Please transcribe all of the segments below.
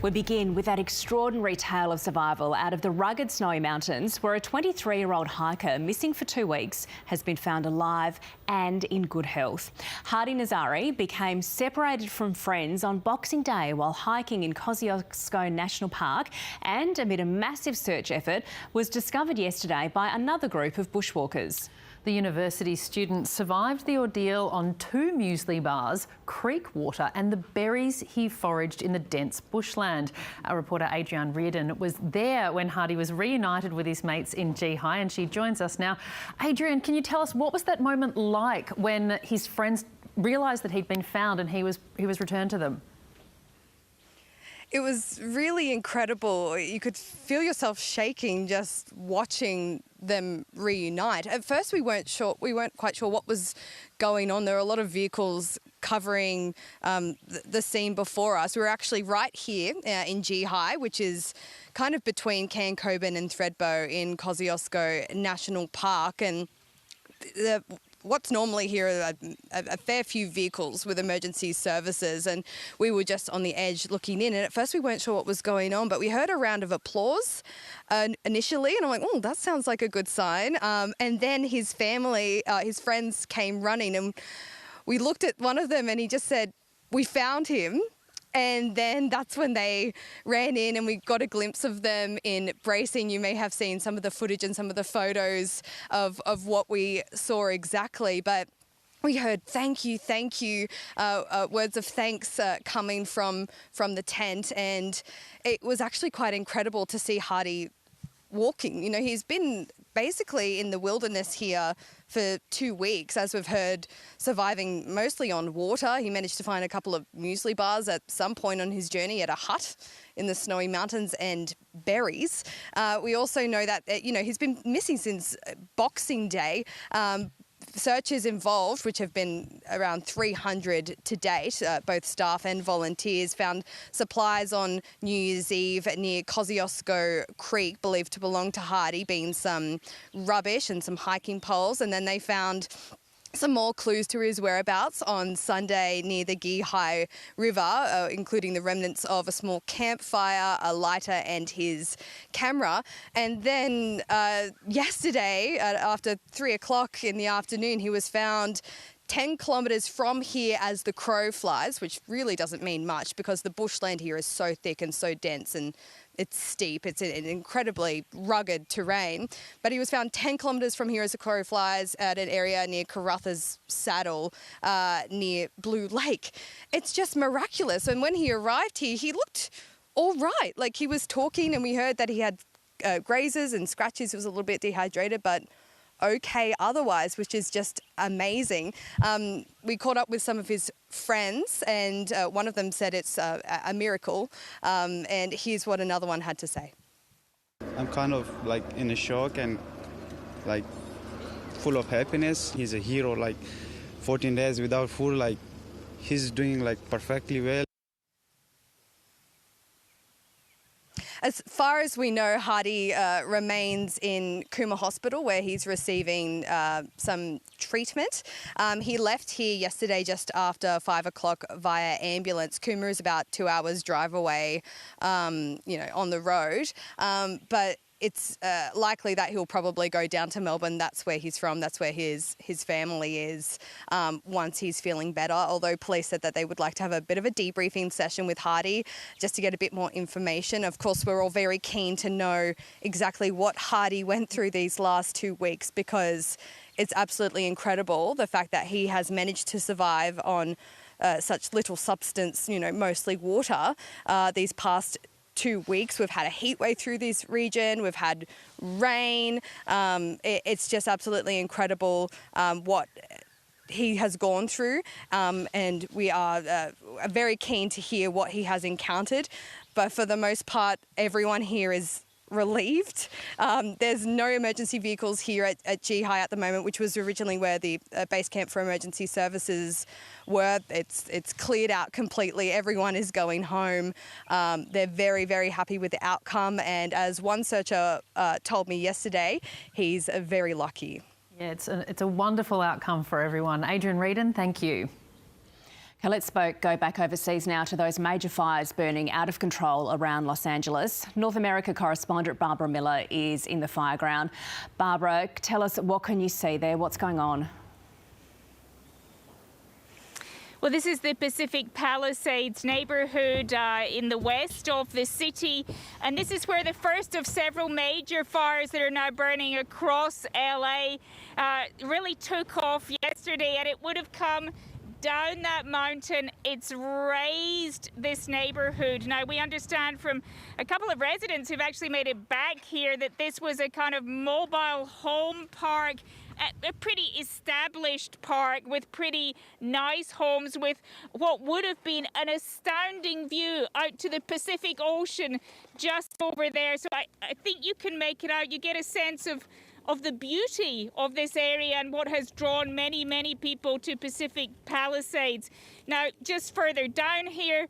We begin with that extraordinary tale of survival out of the rugged snowy mountains, where a 23-year-old hiker missing for 2 weeks has been found alive and in good health. Hardy Nazari became separated from friends on Boxing Day while hiking in Kosciuszko National Park, and amid a massive search effort was discovered yesterday by another group of bushwalkers. The university student survived the ordeal on 2 muesli bars, creek water and the berries he foraged in the dense bushland. Our reporter Adrienne Reardon was there when Hardy was reunited with his mates in Geehigh, and she joins us now. Adrienne, can you tell us, what was that moment like when his friends realised that he'd been found and he was returned to them? It was really incredible. You could feel yourself shaking just watching them reunite. At first we weren't quite sure what was going on. There were a lot of vehicles covering the scene before us. We were actually right here in Geehigh, which is kind of between Cancoban and Thredbo in Kosciuszko National Park, and what's normally here are a fair few vehicles with emergency services, and we were just on the edge looking in, and at first we weren't sure what was going on, but we heard a round of applause initially, and I'm like, oh, that sounds like a good sign. And then his family, his friends came running, and we looked at one of them and he just said, "We found him." And then that's when they ran in and we got a glimpse of them in bracing. You may have seen some of the footage and some of the photos of what we saw exactly. But we heard thank you, words of thanks coming from the tent. And it was actually quite incredible to see Hardy walking. You know, he's been basically in the wilderness here for 2 weeks, as we've heard, surviving mostly on water. He managed to find a couple of muesli bars at some point on his journey at a hut in the snowy mountains and berries. We also know that, you know, he's been missing since Boxing Day. Searches involved, which have been around 300 to date, both staff and volunteers, found supplies on New Year's Eve near Kosciuszko Creek, believed to belong to Hardy, being some rubbish and some hiking poles, and then they found some more clues to his whereabouts on Sunday near the Geehigh River, including the remnants of a small campfire, a lighter and his camera. And then yesterday, after 3 o'clock in the afternoon, he was found 10 kilometres from here as the crow flies, which really doesn't mean much because the bushland here is so thick and so dense and it's steep. It's an incredibly rugged terrain. But he was found 10 kilometres from here as the crow flies at an area near Carruthers Saddle near Blue Lake. It's just miraculous. And when he arrived here, he looked all right. Like, he was talking and we heard that he had grazes and scratches. He was a little bit dehydrated, but okay otherwise, which is just amazing. We caught up with some of his friends and one of them said it's a miracle, and here's what another one had to say. I'm kind of like in a shock and like full of happiness. He's a hero. Like 14 days without food, like he's doing like perfectly well. As far as we know, Hardy remains in Cooma Hospital where he's receiving some treatment. He left here yesterday just after 5 o'clock via ambulance. Cooma is about 2 hours drive away, you know, on the road. But it's likely that he'll probably go down to Melbourne. That's where he's from. That's where his family is once he's feeling better. Although police said that they would like to have a bit of a debriefing session with Hardy just to get a bit more information. Of course, we're all very keen to know exactly what Hardy went through these last 2 weeks, because it's absolutely incredible the fact that he has managed to survive on such little substance, you know, mostly water, these past 2 weeks. We've had a heat wave through this region. We've had rain. It's just absolutely incredible what he has gone through, and we are very keen to hear what he has encountered. But for the most part, everyone here is relieved. There's no emergency vehicles here at Geehigh at the moment, which was originally where the base camp for emergency services were. It's cleared out completely. Everyone is going home. They're very, very happy with the outcome, and as one searcher told me yesterday, he's very lucky. Yeah, it's a wonderful outcome for everyone. Adrienne Reardon, thank you. Now let's go back overseas now to those major fires burning out of control around Los Angeles. North America correspondent Barbara Miller is in the fire ground. Barbara, tell us, what can you see there? What's going on? Well, this is the Pacific Palisades neighbourhood in the west of the city, and this is where the first of several major fires that are now burning across LA really took off yesterday, and it would have come down that mountain. It's razed this neighbourhood. Now, we understand from a couple of residents who've actually made it back here that this was a kind of mobile home park, a pretty established park with pretty nice homes with what would have been an astounding view out to the Pacific Ocean just over there. So I think you can make it out. You get a sense of the beauty of this area and what has drawn many, many people to Pacific Palisades. Now, just further down here,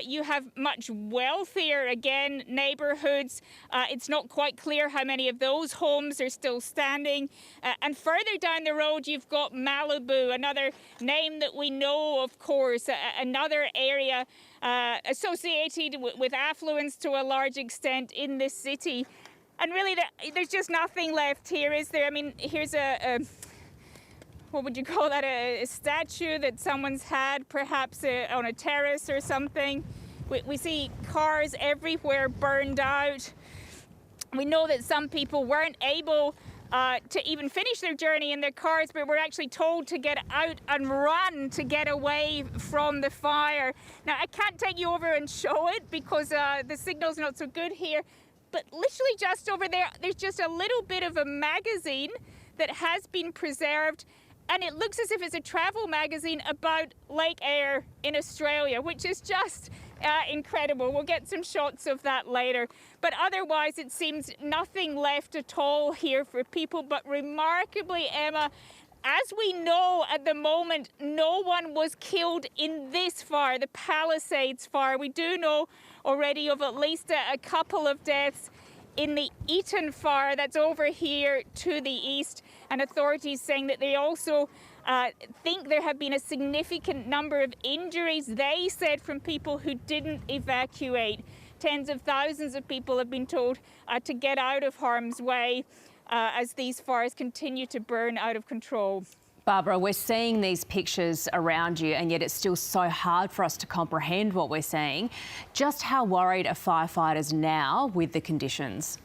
you have much wealthier, again, neighbourhoods. It's not quite clear how many of those homes are still standing. And further down the road, you've got Malibu, another name that we know, of course, another area associated with affluence to a large extent in this city. And really, there's just nothing left here, is there? I mean, here's what would you call that, a statue that someone's had, perhaps on a terrace or something. We see cars everywhere burned out. We know that some people weren't able to even finish their journey in their cars, but were actually told to get out and run to get away from the fire. Now, I can't take you over and show it because the signal's not so good here. But literally just over there, there's just a little bit of a magazine that has been preserved, and it looks as if it's a travel magazine about Lake Eyre in Australia, which is just incredible. We'll get some shots of that later. But otherwise, it seems nothing left at all here for people. But remarkably, Emma, as we know at the moment, no one was killed in this fire, the Palisades fire. We do know already of at least a couple of deaths in the Eaton fire that's over here to the east, and authorities saying that they also think there have been a significant number of injuries, they said, from people who didn't evacuate. Tens of thousands of people have been told to get out of harm's way as these fires continue to burn out of control. Barbara, we're seeing these pictures around you, and yet it's still so hard for us to comprehend what we're seeing. Just how worried are firefighters now with the conditions?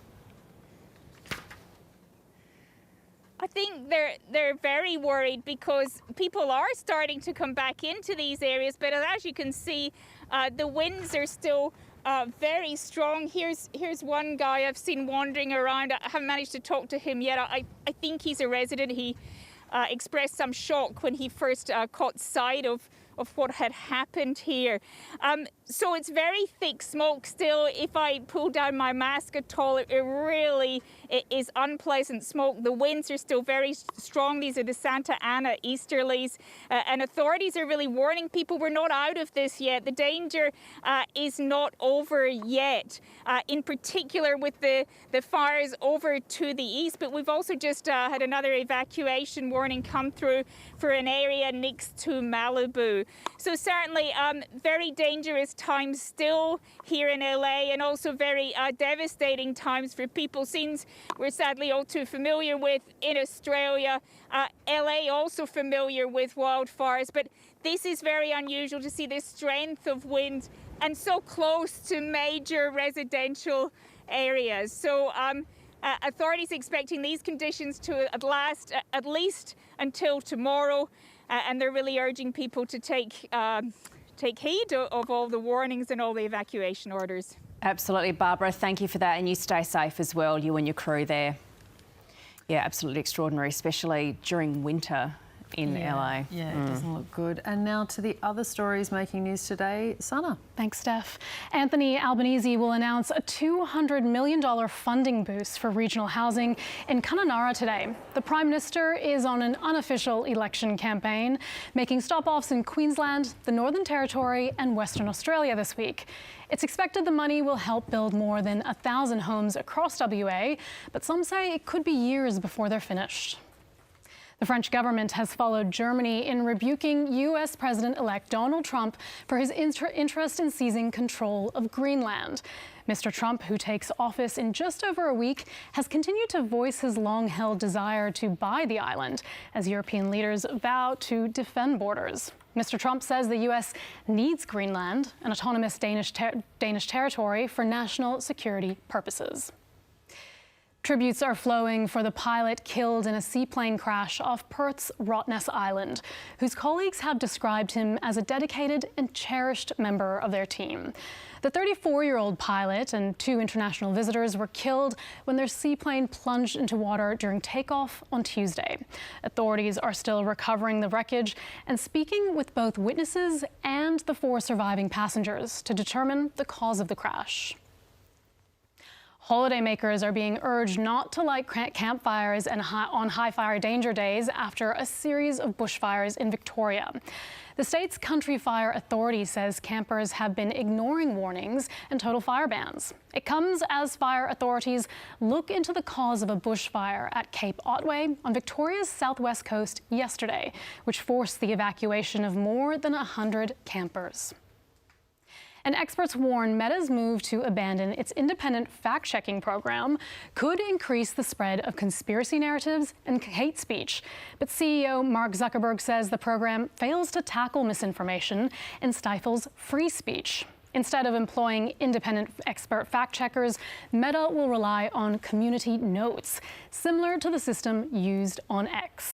I think they're very worried because people are starting to come back into these areas, but as you can see, the winds are still very strong. Here's one guy I've seen wandering around. I haven't managed to talk to him yet. I think he's a resident. He expressed some shock when he first caught sight of what had happened here. So it's very thick smoke still. If I pull down my mask at all, it really is unpleasant smoke. The winds are still very strong. These are the Santa Ana easterlies, and authorities are really warning people we're not out of this yet. The danger is not over yet, in particular with the fires over to the east, but we've also just had another evacuation warning come through for an area next to Malibu. So certainly very dangerous times still here in LA, and also very devastating times for people. Scenes we're sadly all too familiar with in Australia. LA also familiar with wildfires, but this is very unusual to see the strength of wind and so close to major residential areas. So authorities expecting these conditions to last at least until tomorrow, and they're really urging people to take heed of all the warnings and all the evacuation orders. Absolutely, Barbara. Thank you for that, and you stay safe as well, you and your crew there. Yeah, absolutely extraordinary, especially during winter in LA. Yeah, it doesn't look good. And now to the other stories making news today. Sana. Thanks, Steph. Anthony Albanese will announce a $200 million funding boost for regional housing in Kununurra today. The Prime Minister is on an unofficial election campaign, making stop-offs in Queensland, the Northern Territory and Western Australia this week. It's expected the money will help build more than 1,000 homes across WA, but some say it could be years before they're finished. The French government has followed Germany in rebuking US President-elect Donald Trump for his interest in seizing control of Greenland. Mr. Trump, who takes office in just over a week, has continued to voice his long-held desire to buy the island as European leaders vow to defend borders. Mr. Trump says the US needs Greenland, an autonomous Danish territory, for national security purposes. Tributes are flowing for the pilot killed in a seaplane crash off Perth's Rottnest Island, whose colleagues have described him as a dedicated and cherished member of their team. The 34-year-old pilot and 2 international visitors were killed when their seaplane plunged into water during takeoff on Tuesday. Authorities are still recovering the wreckage and speaking with both witnesses and the 4 surviving passengers to determine the cause of the crash. Holidaymakers are being urged not to light campfires on high fire danger days after a series of bushfires in Victoria. The state's Country Fire Authority says campers have been ignoring warnings and total fire bans. It comes as fire authorities look into the cause of a bushfire at Cape Otway on Victoria's southwest coast yesterday, which forced the evacuation of more than 100 campers. And experts warn Meta's move to abandon its independent fact-checking program could increase the spread of conspiracy narratives and hate speech. But CEO Mark Zuckerberg says the program fails to tackle misinformation and stifles free speech. Instead of employing independent expert fact-checkers, Meta will rely on community notes, similar to the system used on X.